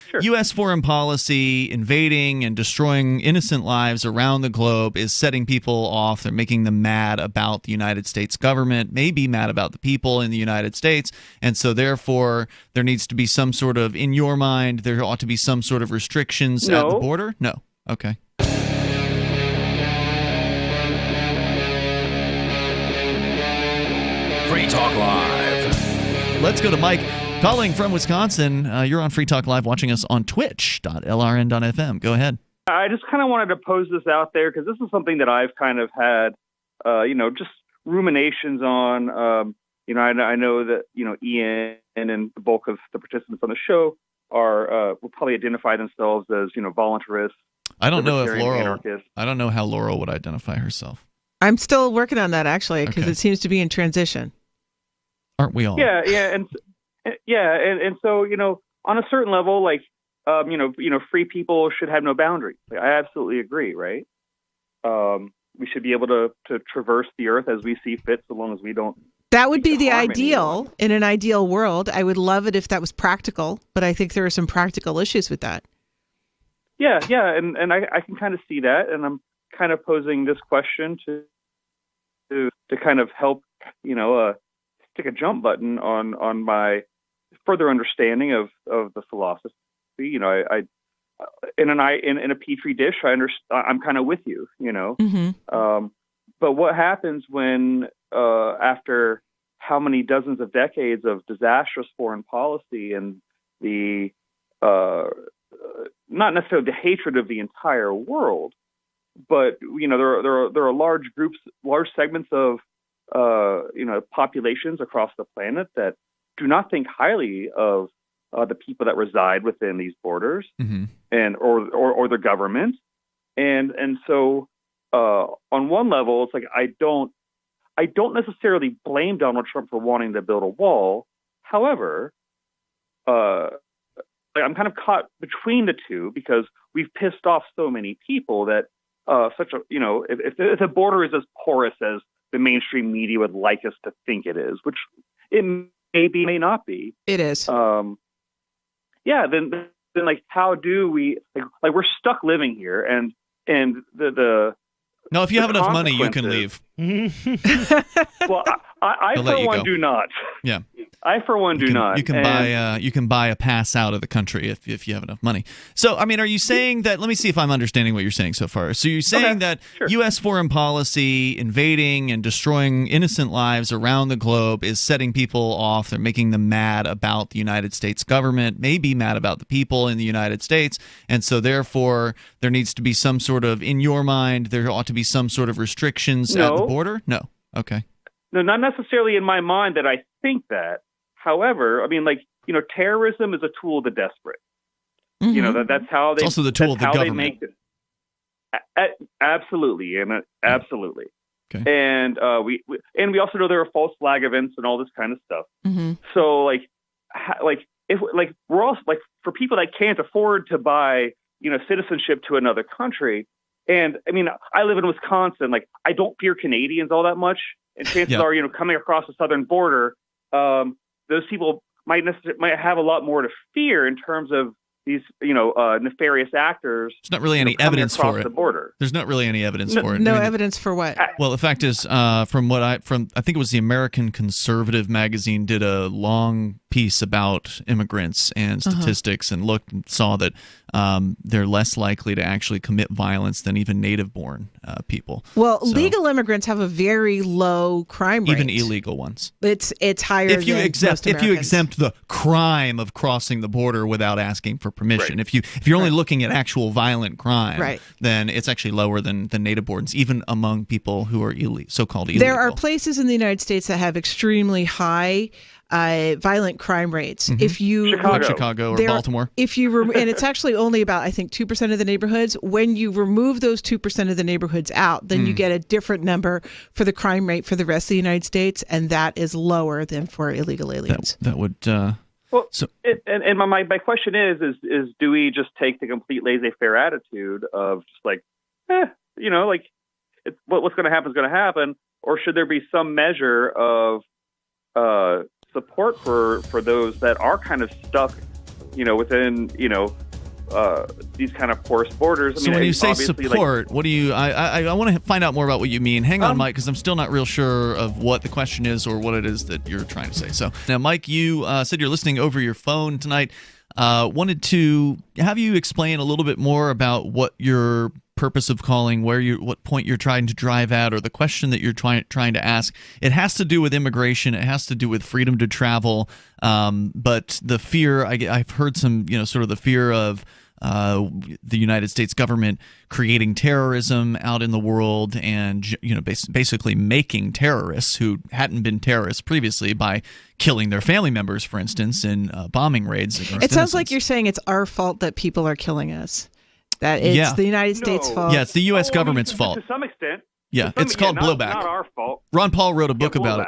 Sure. U.S. foreign policy, invading and destroying innocent lives around the globe, is setting people off. They're making them mad about the United States government, maybe mad about the people in the United States. And so therefore, there needs to be some sort of, in your mind, there ought to be some sort of restrictions at the border? No. Okay. Free Talk Live. Let's go to Mike calling from Wisconsin. You're on Free Talk Live, watching us on twitch.lrn.fm. Go ahead. I just kind of wanted to pose this out there because this is something that I've kind of had, just ruminations on. I know that, Ian and the bulk of the participants on the show will probably identify themselves as, voluntarists. I don't know how Laurel would identify herself. I'm still working on that, actually, because it seems to be in transition. Aren't we all? Yeah, and so, on a certain level, like, free people should have no boundaries. Like, I absolutely agree, right? We should be able to traverse the earth as we see fit, so long as we don't. That would be the ideal in an ideal world. I would love it if that was practical, but I think there are some practical issues with that. Yeah, and I can kind of see that, and I'm kind of posing this question to kind of help, stick a jump button on my further understanding of the philosophy. In a petri dish, I'm kind of with you, Mm-hmm. But what happens when after how many dozens of decades of disastrous foreign policy and the not necessarily the hatred of the entire world, but there are large segments of populations across the planet that do not think highly of the people that reside within these borders, mm-hmm. and or the government, and so on one level, it's like I don't necessarily blame Donald Trump for wanting to build a wall. However, I'm kind of caught between the two because we've pissed off so many people that if the border is as porous as the mainstream media would like us to think it is, which it may be, may not be. It is. Then like, how do we like we're stuck living here, and the no, if you have enough money, you can leave. Well, I for one do not. Yeah. I, for one, do not. You can buy a pass out of the country if you have enough money. So, I mean, are you saying that? Let me see if I'm understanding what you're saying so far. So, you're saying that sure. U.S. foreign policy, invading and destroying innocent lives around the globe, is setting people off. They're making them mad about the United States government, maybe mad about the people in the United States, and so therefore there needs to be some sort of, in your mind, there ought to be some sort of restrictions at the border. No. Okay. No, not necessarily in my mind that I think that. However, I mean, terrorism is a tool of the desperate. Mm-hmm. That's how they. It's also the tool of the government. Absolutely, and absolutely. Okay. And we also know there are false flag events and all this kind of stuff. Mm-hmm. So if we're also for people that can't afford to buy citizenship to another country. And I mean, I live in Wisconsin. Like, I don't fear Canadians all that much, and chances are, coming across the southern border, those people might have a lot more to fear in terms of these, nefarious actors. There's not really any evidence for it. The border. There's not really any evidence for it. No evidence for what? Well, the fact is, I think it was the American Conservative magazine did a long piece about immigrants and statistics, and saw that they're less likely to actually commit violence than even native-born people. Well, legal immigrants have a very low crime rate. Even illegal ones. It's higher if you than exempt most Americans. If you exempt the crime of crossing the border without asking for permission. Right. If you're only looking at actual violent crime, right. then it's actually lower than native-borns, even among people who are so-called illegal. There are places in the United States that have extremely high violent crime rates. Mm-hmm. If you Chicago or Baltimore. If you and it's actually only about, I think, 2% of the neighborhoods. When you remove those 2% of the neighborhoods out, then you get a different number for the crime rate for the rest of the United States, and that is lower than for illegal aliens. That would. Well, so, and my question is do we just take the complete laissez-faire attitude of just what's going to happen is going to happen, or should there be some measure of support for those that are kind of stuck within these kind of porous borders. So when you say support, what do you? I want to find out more about what you mean. Hang on, Mike, because I'm still not real sure of what the question is or what it is that you're trying to say. So now, Mike, you said you're listening over your phone tonight. Wanted to have you explain a little bit more about what your purpose of calling, what point you're trying to drive at, or the question that you're trying to ask. It has to do with immigration. It has to do with freedom to travel. But the fear, I've heard some, sort of the fear of the United States government creating terrorism out in the world, and basically making terrorists who hadn't been terrorists previously by killing their family members, for instance, in bombing raids against innocents. It sounds like you're saying it's our fault that people are killing us. That it's the United States' fault. Yeah, it's the U.S. government's fault. To some extent. Yeah, it's called blowback. Not our fault. Ron Paul wrote a book about it.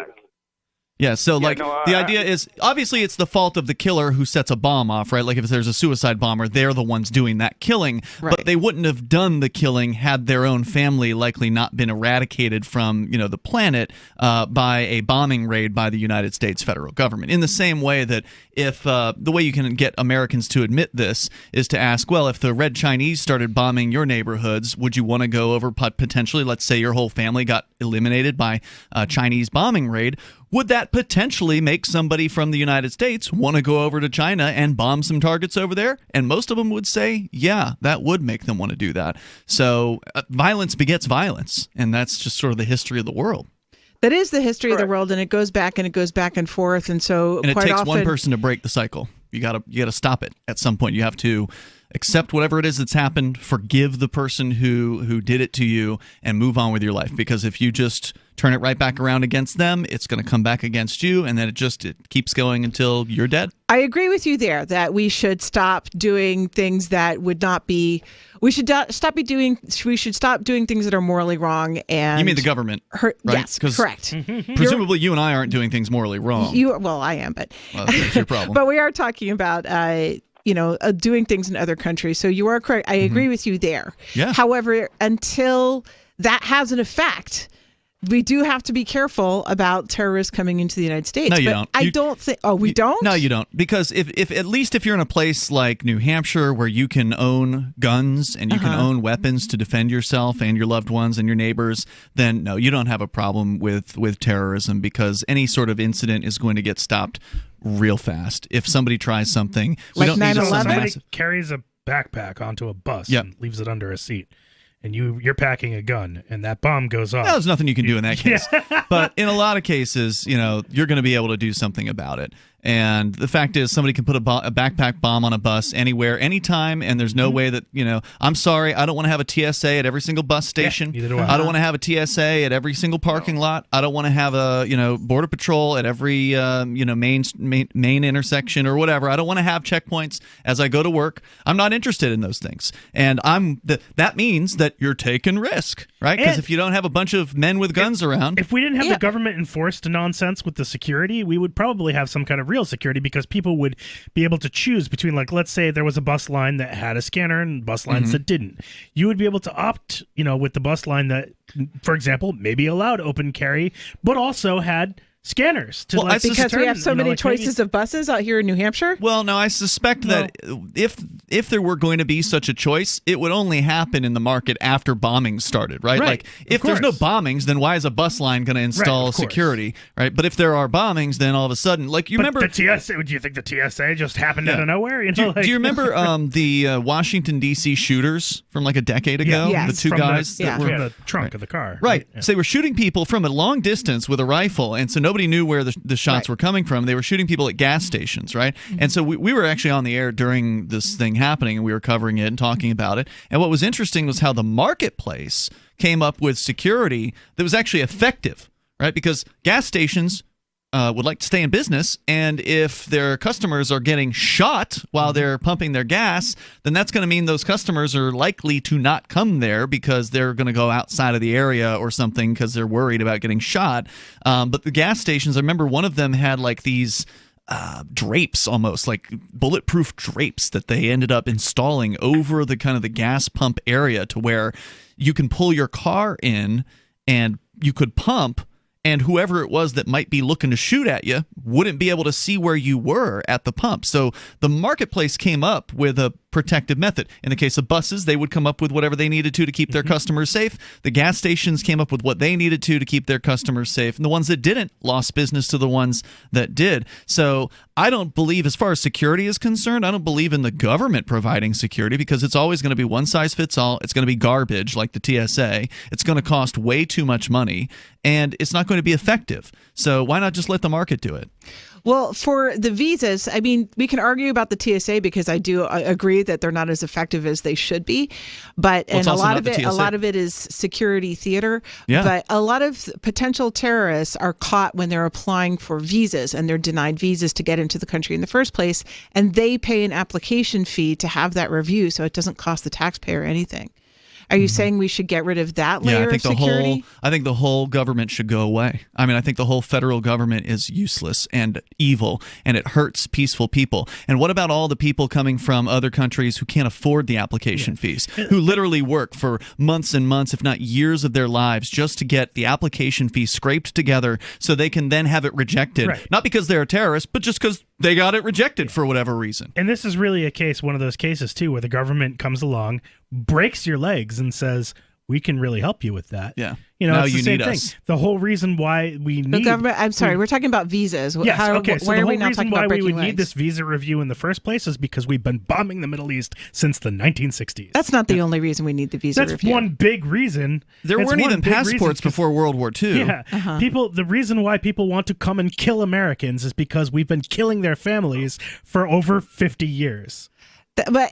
Yeah, so the idea is, obviously it's the fault of the killer who sets a bomb off, right? Like if there's a suicide bomber, they're the ones doing that killing, right. But they wouldn't have done the killing had their own family likely not been eradicated from, the planet by a bombing raid by the United States federal government. In the same way that if the way you can get Americans to admit this is to ask, well, if the Red Chinese started bombing your neighborhoods, would you want to go over potentially, let's say your whole family got eliminated by a Chinese bombing raid? Would that potentially make somebody from the United States want to go over to China and bomb some targets over there? And most of them would say, yeah, that would make them want to do that. So violence begets violence, and that's just sort of the history of the world. That is the history of the world, and it goes back and forth. And so it quite takes often, one person to break the cycle. You gotta stop it at some point. You have to accept whatever it is that's happened, forgive the person who did it to you, and move on with your life. Because if you just turn it right back around against them, it's going to come back against you, and then it keeps going until you're dead. I agree with you there that we should stop doing things that would not be. We should stop doing things that are morally wrong. And you mean the government, right? Yes, correct. Presumably, you and I aren't doing things morally wrong. Well, I am, but that's your problem. But we are talking about doing things in other countries. So you are correct. I agree with you there. Yeah. However, until that has an effect, we do have to be careful about terrorists coming into the United States. No, you don't. I don't think. Oh, we don't? No, you don't. Because if at least if you're in a place like New Hampshire where you can own guns and you can own weapons to defend yourself and your loved ones and your neighbors, then no, you don't have a problem with terrorism, because any sort of incident is going to get stopped real fast. If somebody tries something, we like don't need somebody carries a backpack onto a bus and leaves it under a seat, and you're packing a gun, and that bomb goes off. No, there's nothing you can do in that case. But in a lot of cases, you're going to be able to do something about it. And the fact is, somebody can put a backpack bomb on a bus anywhere, anytime, and there's no way that, I'm sorry, I don't want to have a TSA at every single bus station. Yeah, neither do I. I don't want to have a TSA at every single parking lot. I don't want to have a, Border Patrol at every, main intersection or whatever. I don't want to have checkpoints as I go to work. I'm not interested in those things. And that means that you're taking risk, right? Because if you don't have a bunch of men with guns around. If we didn't have the government enforced nonsense with the security, we would probably have some kind of real security, because people would be able to choose between, like, let's say there was a bus line that had a scanner and bus lines that didn't. You would be able to opt, with the bus line that, for example, maybe allowed open carry, but also had scanners to because we have so many choices of buses out here in New Hampshire. Well, no, I suspect that if there were going to be such a choice, it would only happen in the market after bombings started, right? Like if there's no bombings, then why is a bus line going to install security, right? But if there are bombings, then all of a sudden, like remember the TSA? Would you think the TSA just happened out of nowhere? Do you remember the Washington D.C. shooters from like a decade ago? Yeah. The two guys that were from the trunk of the car, right? So they were shooting people from a long distance with a rifle, and so nobody knew where the shots were coming from. They were shooting people at gas stations, right? And so we were actually on the air during this thing happening, and we were covering it and talking about it. And what was interesting was how the marketplace came up with security that was actually effective, right? Because gas stations would like to stay in business, and if their customers are getting shot while they're pumping their gas, then that's going to mean those customers are likely to not come there because they're going to go outside of the area or something because they're worried about getting shot. But the gas stations, I remember one of them had like these drapes, almost like bulletproof drapes that they ended up installing over the kind of the gas pump area, to where you can pull your car in and you could pump, and whoever it was that might be looking to shoot at you wouldn't be able to see where you were at the pump. So the marketplace came up with a protective method. In the case of buses, they would come up with whatever they needed to keep their customers safe. The gas stations came up with what they needed to keep their customers safe. And the ones that didn't lost business to the ones that did. So I don't believe, as far as security is concerned, I don't believe in the government providing security, because it's always going to be one size fits all. It's going to be garbage like the TSA. It's going to cost way too much money, and it's not going to be effective. So why not just let the market do it? Well, for the visas, I mean, we can argue about the TSA, because I do agree that they're not as effective as they should be. But well, and a lot of it is security theater. Yeah. But a lot of potential terrorists are caught when they're applying for visas, and they're denied visas to get into the country in the first place, and they pay an application fee to have that review, so it doesn't cost the taxpayer anything. Are you saying we should get rid of that layer of security? I think the whole government should go away. I mean, I think the whole federal government is useless and evil, and it hurts peaceful people. And what about all the people coming from other countries who can't afford the application fees, who literally work for months and months, if not years of their lives, just to get the application fee scraped together so they can then have it rejected? Right. Not because they're a terrorist, but just because they got it rejected for whatever reason. And this is really a case, one of those cases, too, where the government comes along, breaks your legs, and says, we can really help you with that. Yeah. You know, Now it's the you same need thing. us. The whole reason why we need... The government, I'm sorry, we're talking about visas. Yes, okay. So why the are whole we not reason talking why about we breaking would need legs? this visa review in the first place is because we've been bombing the Middle East since the 1960s. That's not the only reason we need the visa That's review. one big reason. There It's weren't one even big reason, passports 'cause- before World War II. Yeah. The reason why people want to come and kill Americans is because we've been killing their families for over 50 years. But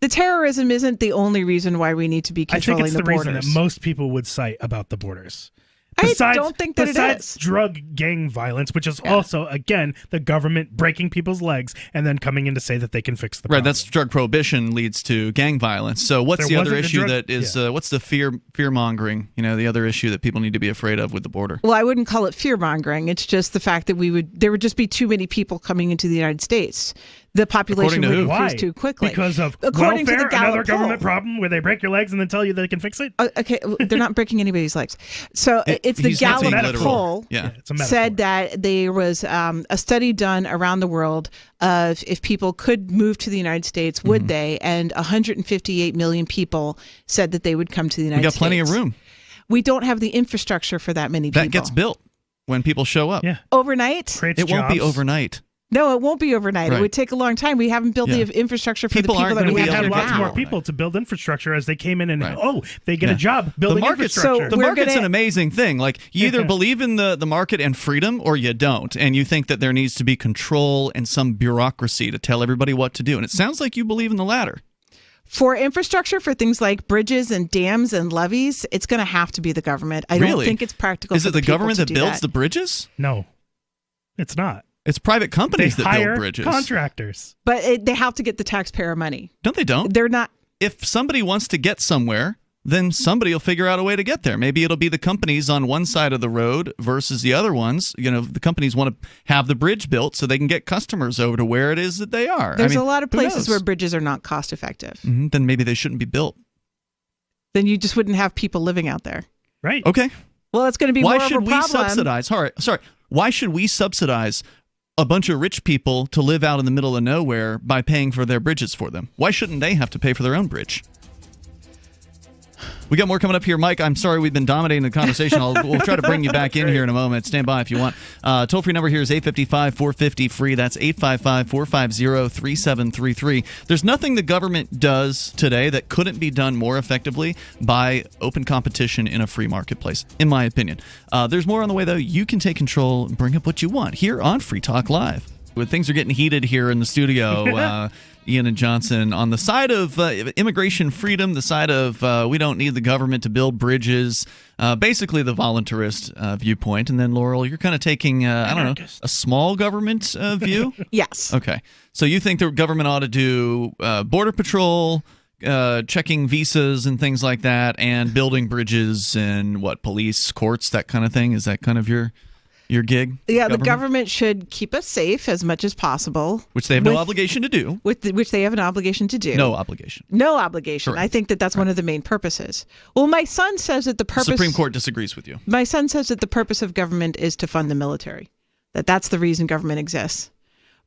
the terrorism isn't the only reason why we need to be I think controlling it's the the reason borders. that most people would cite about the borders. I don't think that it besides is. drug gang violence, which is also, again, the government breaking people's legs and then coming in to say that they can fix the problem. Right, that's drug prohibition leads to gang violence. So what's There the other wasn't a issue drug- that is what's the fear mongering? You know, the other issue that people need to be afraid of with the border. Well, I wouldn't call it fear mongering. It's just the fact that there would just be too many people coming into the United States. The population According to would who? increase Why? too quickly. Because of According to welfare, the Gallup another government poll. problem where they break your legs and then tell you they can fix it? Okay, well, they're not breaking anybody's legs. So it's the He's not Gallup being literal. poll Yeah. It's a metaphor. said that there was a study done around the world of if people could move to the United States, would they? And 158 million people said that they would come to the We United got States. plenty of room. We don't have the infrastructure for that many people. That gets built when people show up. Yeah. Overnight? Creates It won't be jobs. overnight. No, it won't be overnight. Right. It would take a long time. We haven't built Yeah. the infrastructure for People the aren't people that gonna we be We have able had to here lots get now. more people to build infrastructure as they came in and, Right. they get Yeah. a job building the market's, infrastructure. So the we're market's gonna- an amazing thing. Like, you either believe in the market and freedom or you don't. And you think that there needs to be control and some bureaucracy to tell everybody what to do. And it sounds like you believe in the latter. For infrastructure, for things like bridges and dams and levees, it's going to have to be the government. I Really? don't think it's practical. Is for it the people government to that do builds the bridges? No, it's not. It's private They companies that hire build bridges. contractors. But they have to get the taxpayer money. Don't they don't? They're not. If somebody wants to get somewhere, then somebody will figure out a way to get there. Maybe it'll be the companies on one side of the road versus the other ones. You know, the companies want to have the bridge built so they can get customers over to where it is that they are. There's I mean, a lot of who places knows? where bridges are not cost effective. Then maybe they shouldn't be built. Then you just wouldn't have people living out there. Right. Okay. Well, it's going to be Why more should of a we problem. subsidize? Sorry. Why should we subsidize a bunch of rich people to live out in the middle of nowhere by paying for their bridges for them? Why shouldn't they have to pay for their own bridge? We got more coming up here. Mike, I'm sorry we've been dominating the conversation. We'll try to bring you back in here in a moment. Stand by if you want. Toll-free number here is 855-450-FREE. That's 855-450-3733. There's nothing the government does today that couldn't be done more effectively by open competition in a free marketplace, in my opinion. There's more on the way, though. You can take control and bring up what you want here on Free Talk Live. When things are getting heated here in the studio, Ian and Johnson, on the side of immigration freedom, the side of we don't need the government to build bridges, basically the voluntarist viewpoint. And then, Laurel, you're kind of taking, I don't know, a small government view? Yes. Okay. So you think the government ought to do border patrol, checking visas and things like that, and building bridges and, police, courts, that kind of thing? Is that kind of your... your gig? Yeah, the government should keep us safe as much as possible. Which they have no obligation to do. Which they have an obligation to do. No obligation. No obligation. Correct. I think that's one of the main purposes. Well, my son says that the purpose... The Supreme Court disagrees with you. My son says that the purpose of government is to fund the military. That's the reason government exists.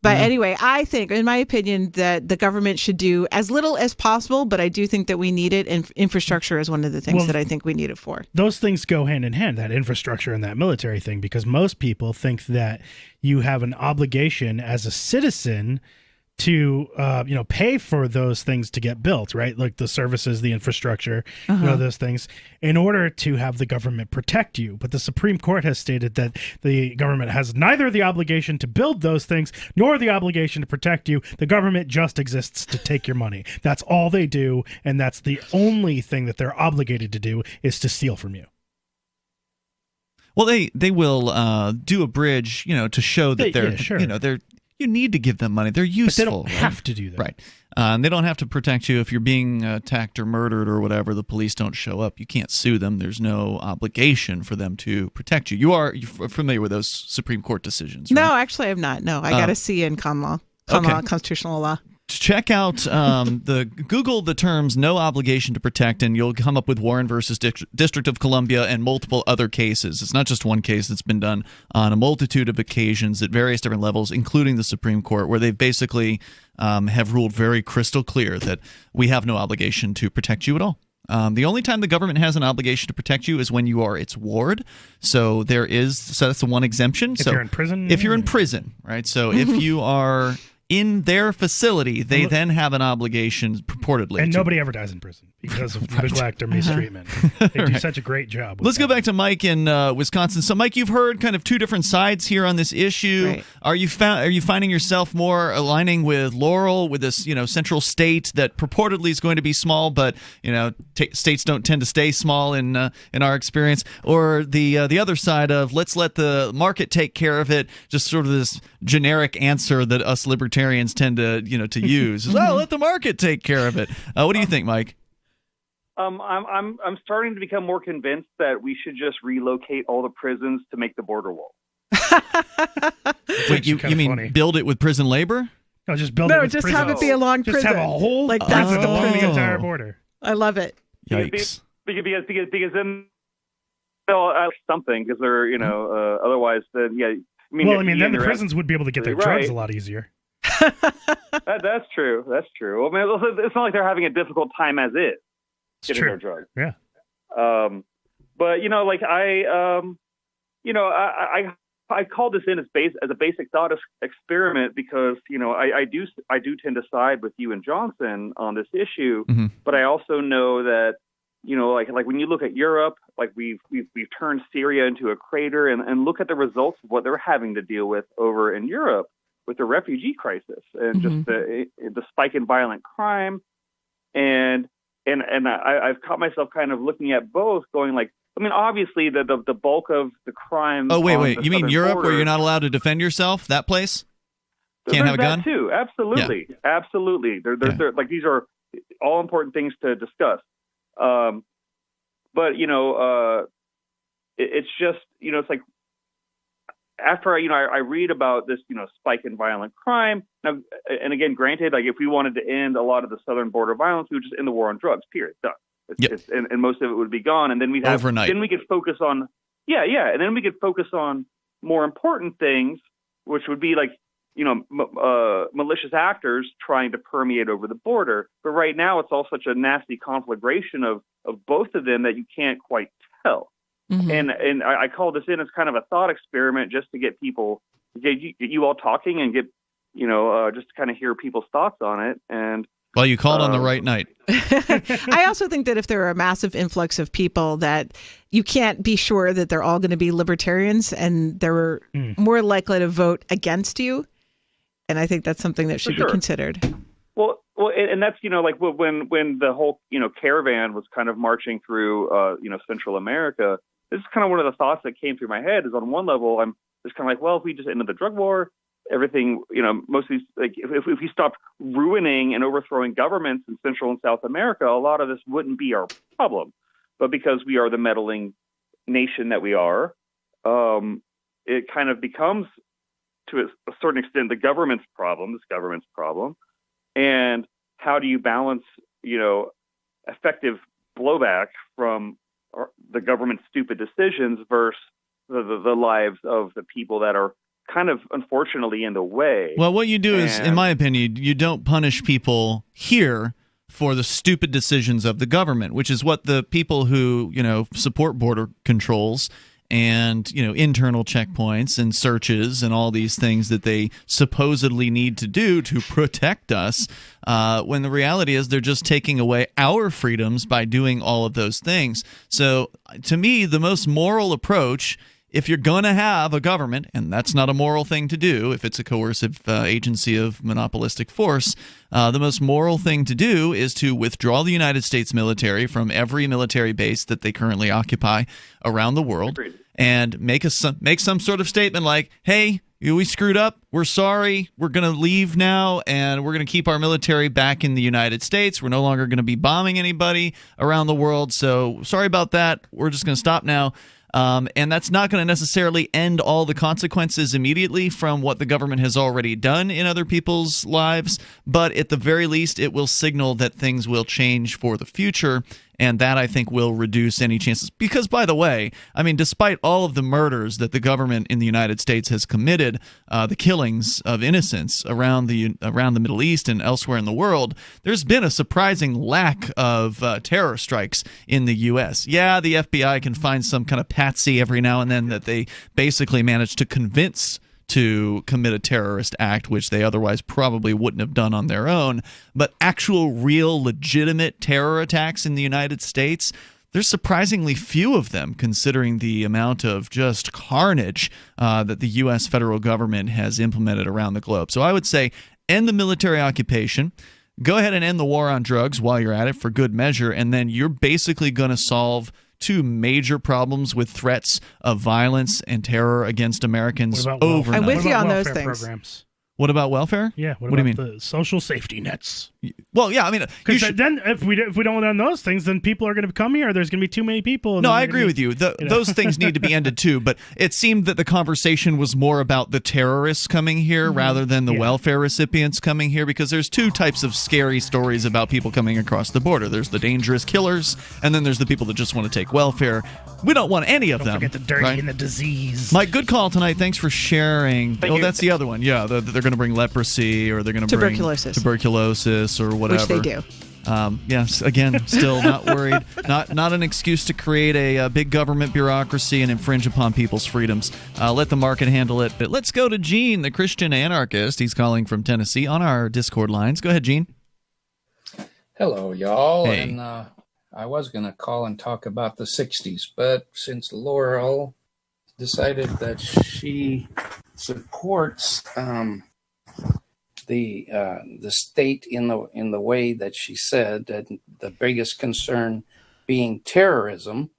But anyway, I think, in my opinion, that the government should do as little as possible, but I do think that we need it, and infrastructure is one of the things that I think we need it for. Those things go hand in hand, that infrastructure and that military thing, because most people think that you have an obligation as a citizen to pay for those things to get built, right? Like the services, the infrastructure, those things, in order to have the government protect you. But the Supreme Court has stated that the government has neither the obligation to build those things nor the obligation to protect you. The government just exists to take your money. That's all they do, and that's the only thing that they're obligated to do is to steal from you. Well, they will do a bridge, to show that they're you need to give them money. They're useful. But they don't have to do that. Right. They don't have to protect you if you're being attacked or murdered or whatever. The police don't show up. You can't sue them. There's no obligation for them to protect you. You're familiar with those Supreme Court decisions, right? No, actually I'm not. No, I got a C in common law, constitutional law. Check out Google the terms "no obligation to protect," and you'll come up with Warren versus District of Columbia and multiple other cases. It's not just one case that's been done on a multitude of occasions at various different levels, including the Supreme Court, where they basically have ruled very crystal clear that we have no obligation to protect you at all. The only time the government has an obligation to protect you is when you are its ward. So that's the one exemption. If you're in prison? If you're in prison, right? So if you are in their facility, they then have an obligation purportedly. And nobody ever dies in prison because of neglect or mistreatment. They do such a great job. Let's go back to Mike in Wisconsin. So, Mike, you've heard kind of two different sides here on this issue. Right. Are you finding yourself more aligning with Laurel, with this central state that purportedly is going to be small, but states don't tend to stay small in our experience, or the other side of let's let the market take care of it, just sort of this generic answer that us libertarians tend to use? Let the market take care of it. What do you think, Mike? I'm starting to become more convinced that we should just relocate all the prisons to make the border wall. Wait, you mean funny. Build it with prison labor? No, just build it with just prison. have it be a long prison. Just have a whole prison along the entire border. I love it. Yikes! Because then they'll ask something because they're otherwise then then the prisons would be able to get their drugs a lot easier. That's true. That's true. Well, I mean, it's not like they're having a difficult time as is getting their drugs. Yeah. But I call this in as a basic thought experiment because I do tend to side with you and Johnson on this issue, but I also know that like when you look at Europe, like we've turned Syria into a crater, and look at the results of what they're having to deal with over in Europe with the refugee crisis and just the spike in violent crime, and I've caught myself kind of looking at both, going like, I mean, obviously the bulk of the crime. Oh wait, you mean Europe where you're not allowed to defend yourself? That place can't have a gun too. Absolutely, absolutely. They're like, these are all important things to discuss. But it's just it's like after I read about this spike in violent crime now, and again, granted, like if we wanted to end a lot of the southern border violence, we would just end the war on drugs. Period. Done. And most of it would be gone, and then we'd have overnight. Then we could focus on and then we could focus on more important things, which would be like malicious actors trying to permeate over the border. But right now, it's all such a nasty conflagration of both of them that you can't quite tell. And I call this in as kind of a thought experiment just to get you all talking and get just to kind of hear people's thoughts on it. And well, you called on the right night. I also think that if there are a massive influx of people, that you can't be sure that they're all going to be libertarians, and they're more likely to vote against you. And I think that's something that should be considered. Well, and that's like when the whole caravan was kind of marching through Central America. This is kind of one of the thoughts that came through my head. Is on one level, I'm just kind of like, well, if we just ended the drug war, everything, most of these, like if we stopped ruining and overthrowing governments in Central and South America, a lot of this wouldn't be our problem. But because we are the meddling nation that we are, it kind of becomes, to a certain extent, this government's problem. And how do you balance, effective blowback from the government's stupid decisions versus the lives of the people that are kind of unfortunately in the way? Well, what you do is, in my opinion, you don't punish people here for the stupid decisions of the government, which is what the people who, support border controls and, internal checkpoints and searches and all these things that they supposedly need to do to protect us, when the reality is they're just taking away our freedoms by doing all of those things. So to me, the most moral approach, if you're going to have a government, and that's not a moral thing to do if it's a coercive agency of monopolistic force, the most moral thing to do is to withdraw the United States military from every military base that they currently occupy around the world. Agreed. And make some sort of statement like, hey, we screwed up, we're sorry, we're going to leave now, and we're going to keep our military back in the United States. We're no longer going to be bombing anybody around the world, so sorry about that. We're just going to stop now. And that's not going to necessarily end all the consequences immediately from what the government has already done in other people's lives, but at the very least, it will signal that things will change for the future, and that, I think, will reduce any chances. Because, by the way, despite all of the murders that the government in the United States has committed, the killings of innocents around the Middle East and elsewhere in the world, there's been a surprising lack of terror strikes in the U.S. Yeah, the FBI can find some kind of patsy every now and then that they basically manage to convince to commit a terrorist act, which they otherwise probably wouldn't have done on their own. But actual, real, legitimate terror attacks in the United States, there's surprisingly few of them, considering the amount of just carnage that the U.S. federal government has implemented around the globe. So I would say end the military occupation, go ahead and end the war on drugs while you're at it for good measure, and then you're basically going to solve two major problems with threats of violence and terror against Americans overnight. I'm with you on those welfare things. Programs? What about welfare? Yeah. What do you about mean? the social safety nets? Well, yeah, because then if we don't run those things, then people are going to come here. There's going to be too many people. No, I agree with you. Those things need to be ended too. But it seemed that the conversation was more about the terrorists coming here rather than the welfare recipients coming here, because there's two types of scary stories about people coming across the border. There's the dangerous killers, and then there's the people that just want to take welfare. We don't want any of them. Don't forget the dirty and the disease. Mike, good call tonight. Thanks for sharing. Thank you. That's the other one. Yeah, they're going to bring leprosy, or they're going to bring tuberculosis or whatever. Which they do. Yes, again, still not worried. Not an excuse to create a big government bureaucracy and infringe upon people's freedoms. Let the market handle it. But let's go to Gene, the Christian anarchist. He's calling from Tennessee on our Discord lines. Go ahead, Gene. Hello, y'all. Hey. And I was going to call and talk about the 60s, but since Laurel decided that she supports the state in the way that she said, that the biggest concern being terrorism,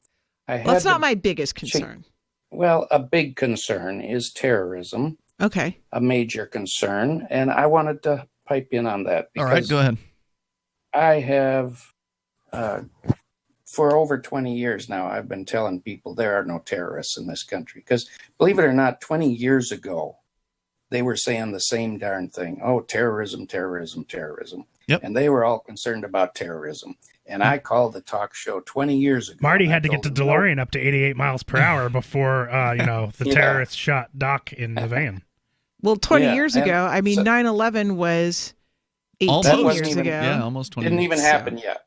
That's not my biggest concern. Well, a big concern is terrorism. Okay. A major concern, and I wanted to pipe in on that. All right, go ahead. I have, for over 20 years now, I've been telling people there are no terrorists in this country. Because believe it or not, 20 years ago, they were saying the same darn thing. Oh, terrorism, terrorism, terrorism. Yep. And they were all concerned about terrorism. And I called the talk show 20 years ago. Marty had to get the DeLorean up to 88 miles per hour before, the terrorists shot Doc in the van. Well, 20 years ago, 9/11 was 18 years ago. Yeah, almost 20 Didn't years. even happen yet.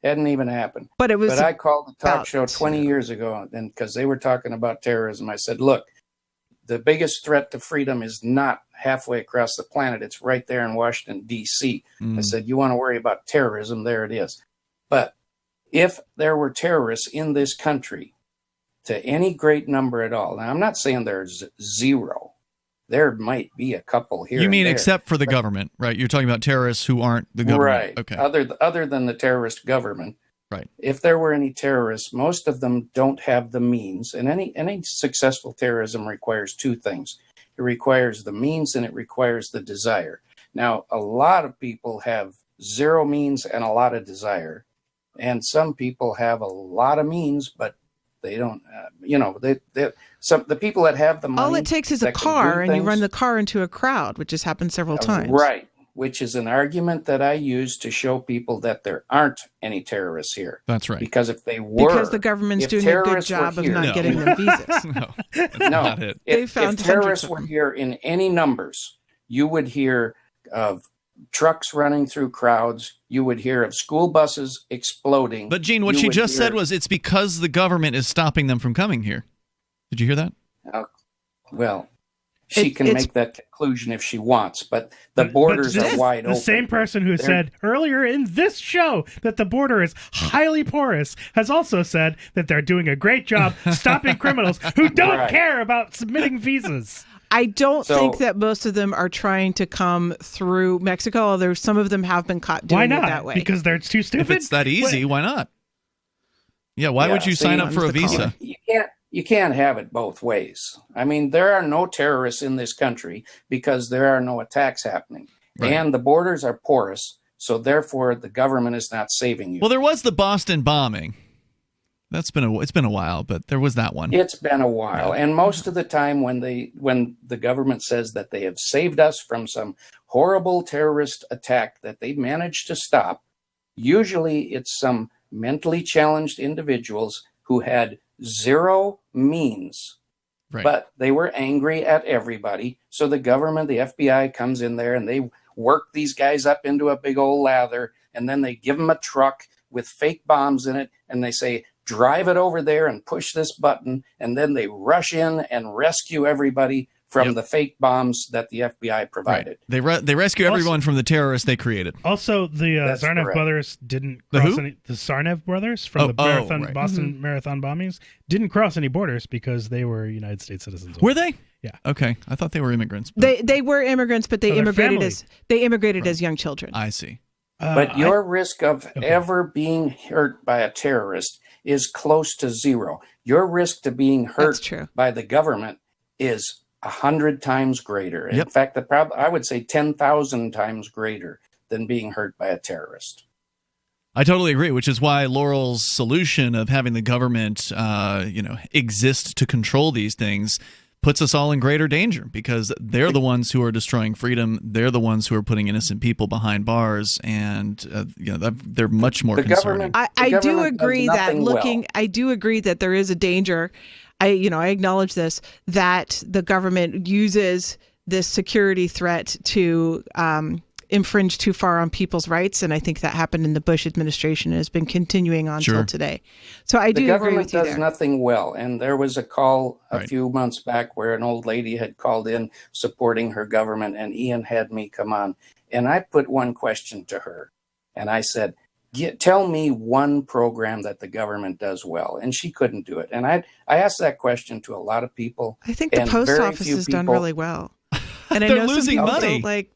Hadn't even happened. But it was. But I called the talk show 20 years ago, and because they were talking about terrorism, I said, look, the biggest threat to freedom is not halfway across the planet. It's right there in Washington, D.C. I said, you want to worry about terrorism? There it is. But if there were terrorists in this country to any great number at all, now I'm not saying there's zero. There might be a couple here. You mean and there, except for the government, right? You're talking about terrorists who aren't the government. Right. Okay. Other than the terrorist government. Right. If there were any terrorists, most of them don't have the means. And any successful terrorism requires two things. It requires the means and it requires the desire. Now, a lot of people have zero means and a lot of desire. And some people have a lot of means, but they don't, the people that have the money. All it takes is a car, and you run the car into a crowd, which has happened several times. Right. Which is an argument that I use to show people that there aren't any terrorists here. That's right. Because if they were, because the government's doing a good job of not getting them visas. No, that's not it. If terrorists were here in any numbers, you would hear of trucks running through crowds. You would hear of school buses exploding. But Gene, what she just said was it's because the government is stopping them from coming here. Did you hear that? Well, she can make that conclusion if she wants, but the borders are wide open. The same person who said earlier in this show that the border is highly porous has also said that they're doing a great job stopping criminals who don't care about submitting visas. I don't think that most of them are trying to come through Mexico, although some of them have been caught doing it that way. Because they're too stupid? If it's that easy, why not? Yeah, why would you sign up for a visa? You can't have it both ways. I mean, there are no terrorists in this country because there are no attacks happening. Right. And the borders are porous, so therefore the government is not saving you. Well, there was the Boston bombing. It's been a while, but there was that one. It's been a while. And most of the time when the government says that they have saved us from some horrible terrorist attack that they managed to stop, usually it's some mentally challenged individuals who had zero means, but they were angry at everybody. So the government, the FBI comes in there and they work these guys up into a big old lather, and then they give them a truck with fake bombs in it, and they say, drive it over there and push this button, and then they rush in and rescue everybody from the fake bombs that the FBI provided. Right. They rescue everyone from the terrorists they created. Also, the Tsarnaev brothers didn't cross the Tsarnaev brothers from the Boston Marathon bombings didn't cross any borders because they were United States citizens. Were they? Yeah. Okay. I thought they were immigrants. They were immigrants, but they immigrated as young children. I see. But your risk of ever being hurt by a terrorist is close to zero. Your risk to being hurt by the government is 100 times greater. In fact, I would say 10,000 times greater than being hurt by a terrorist. I totally agree, which is why Laurel's solution of having the government, exist to control these things puts us all in greater danger because they're the ones who are destroying freedom. They're the ones who are putting innocent people behind bars, and they're much more concerning. I do agree that there is a danger. I acknowledge this, that the government uses this security threat to infringe too far on people's rights, and I think that happened in the Bush administration and has been continuing on till today. So I do agree with you there. The government does nothing well, and there was a call a few months back where an old lady had called in supporting her government, and Ian had me come on, and I put one question to her, and I said, tell me one program that the government does well. And she couldn't do it. And I asked that question to a lot of people. I think the post office has done really well. And they're losing money.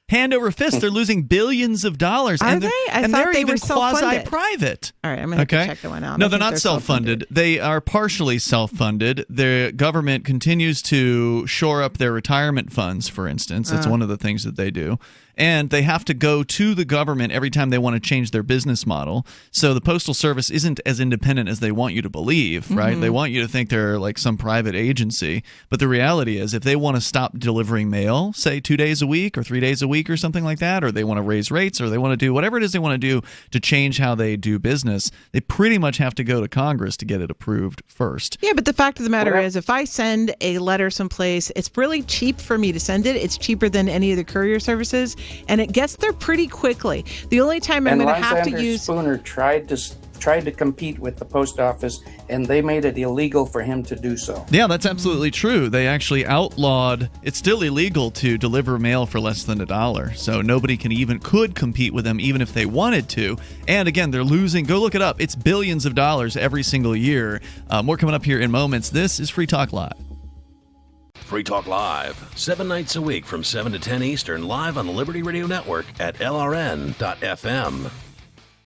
Hand over fist, they're losing billions of dollars. Are they? I thought they're they even were self-funded. quasi-private. All right, I'm going to check that one out. No, they're not self-funded. They are partially self-funded. The government continues to shore up their retirement funds, for instance. That's one of the things that they do. And they have to go to the government every time they want to change their business model. So the Postal Service isn't as independent as they want you to believe, right? They want you to think they're like some private agency. But the reality is if they want to stop delivering mail, say 2 days a week or 3 days a week or something like that, or they want to raise rates, or they want to do whatever it is they want to do to change how they do business, they pretty much have to go to Congress to get it approved first. Yeah, but the fact of the matter is if I send a letter someplace, it's really cheap for me to send it. It's cheaper than any of the courier services. And it gets there pretty quickly. The only time I'm going to have to use Spooner tried to compete with the post office, and they made it illegal for him to do so. Yeah, that's absolutely true. They actually outlawed. It's still illegal to deliver mail for less than $1, so nobody could compete with them even if they wanted to. And again, they're losing. Go look it up. It's billions of dollars every single year. More coming up here in moments. This is Free Talk Live. Free Talk Live, 7 nights a week from 7 to 10 Eastern, live on the Liberty Radio Network at LRN.FM.